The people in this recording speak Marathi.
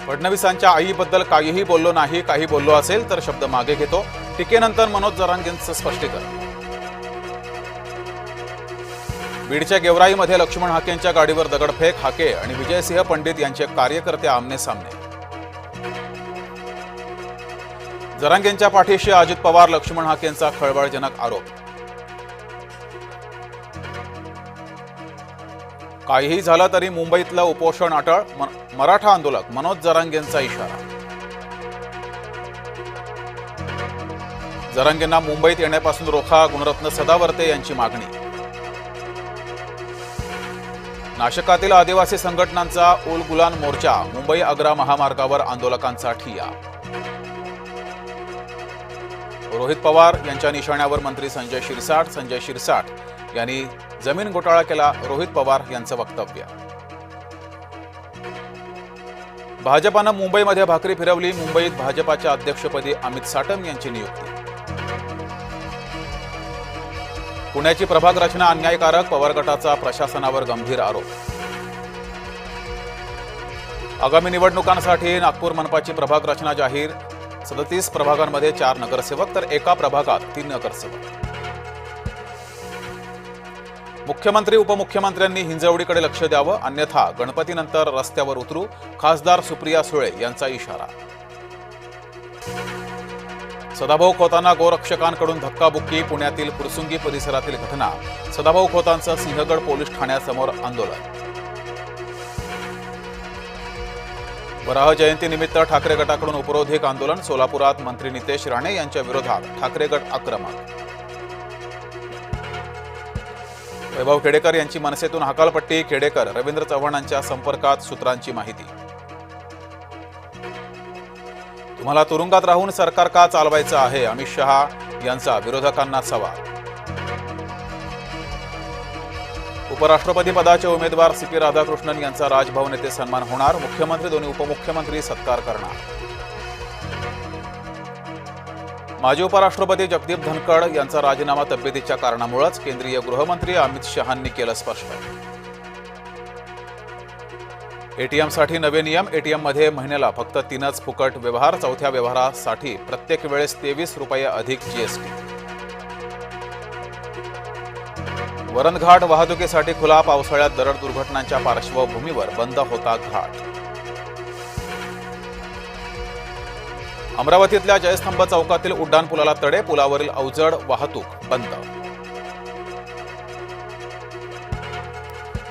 फडणवीसांच्या आईबद्दल काहीही बोललो नाही, काही बोललो असेल तर शब्द मागे घेतो. टीकेनंतर मनोज जरांगेंचं स्पष्टीकरण. बीडच्या गेवराईमध्ये लक्ष्मण हाकेंच्या गाडीवर दगडफेक. हाके आणि विजयसिंह पंडित यांचे कार्यकर्ते आमने सामने. जरांगेंच्या पाठीशी अजित पवार. लक्ष्मण हाकेंचा खळबळजनक आरोप. काहीही झालं तरी मुंबईतलं उपोषण अटळ. मराठा आंदोलक मनोज जरांगेंचा इशारा. जरांगेंना मुंबईत येण्यापासून रोखा. गुणरत्न सदावर्ते यांची मागणी. नाशकातील आदिवासी संघटनांचा उल गुलान मोर्चा. मुंबई आग्रा महामार्गावर आंदोलकांचा ठिय्या. रोहित पवार यांच्या निशाण्यावर मंत्री संजय शिरसाट. संजय शिरसाट यांनी जमीन घोटाळा केला. रोहित पवार यांचं वक्तव्य. भाजपानं मुंबईमध्ये भाकरी फिरवली. मुंबईत भाजपाच्या अध्यक्षपदी अमित साटम यांची नियुक्ती. पुण्याची प्रभाग रचना अन्यायकारक. पवार गटाचा प्रशासनावर गंभीर आरोप. आगामी निवडणुकांसाठी नागपूर मनपाची प्रभाग रचना जाहीर. 37 प्रभागांमध्ये 4 नगरसेवक तर एका प्रभागात 3 नगरसेवक. मुख्यमंत्री उपमुख्यमंत्र्यांनी हिंजवडीकडे लक्ष द्यावं, अन्यथा गणपतीनंतर रस्त्यावर उतरू. खासदार सुप्रिया सुळे यांचा इशारा. सदाभाऊ खोतांना गोरक्षकांकडून धक्काबुक्की. पुण्यातील फुरसुंगी परिसरातील घटना. सदाभाऊ खोतांचं सिंहगड पोलीस ठाण्यासमोर आंदोलन. वराह जयंतीनिमित्त ठाकरे गटाकडून उपरोधिक आंदोलन. सोलापुरात मंत्री नितेश राणे यांच्या विरोधात ठाकरे गट आक्रमक. वैभव खेडेकर यांची मनसेतून हकालपट्टी. खेडेकर रवींद्र चव्हाणांच्या संपर्कात. सूत्रांची माहिती. तुम्हाला तुरुंगात राहून सरकार का चालवायचं आहे, अमित शहा यांचा विरोधकांना सवाल. उपराष्ट्रपती पदाचे उमेदवार सीपी राधाकृष्णन यांचा राजभवन येथे सन्मान होणार. मुख्यमंत्री दोन्ही उपमुख्यमंत्री सत्कार करणार. माजी उपराष्ट्रपती जगदीप धनखड यांचा राजीनामा तब्येतीच्या कारणामुळेच. केंद्रीय गृहमंत्री अमित शहांनी केलं स्पष्ट. एटीएमसाठी नवे नियम. एटीएममध्ये महिन्याला फक्त 3च फुकट व्यवहार. चौथ्या व्यवहारासाठी प्रत्येक वेळेस 23 रुपये अधिक जीएसटी. वरणघाट वाहतुकीसाठी खुला. पावसाळ्यात दरड दुर्घटनांच्या पार्श्वभूमीवर बंद होता घाट. अमरावतीतल्या जयस्तंभ चौकातील उड्डाणपुलाला तडे. पुलावरील अवजड वाहतूक बंद.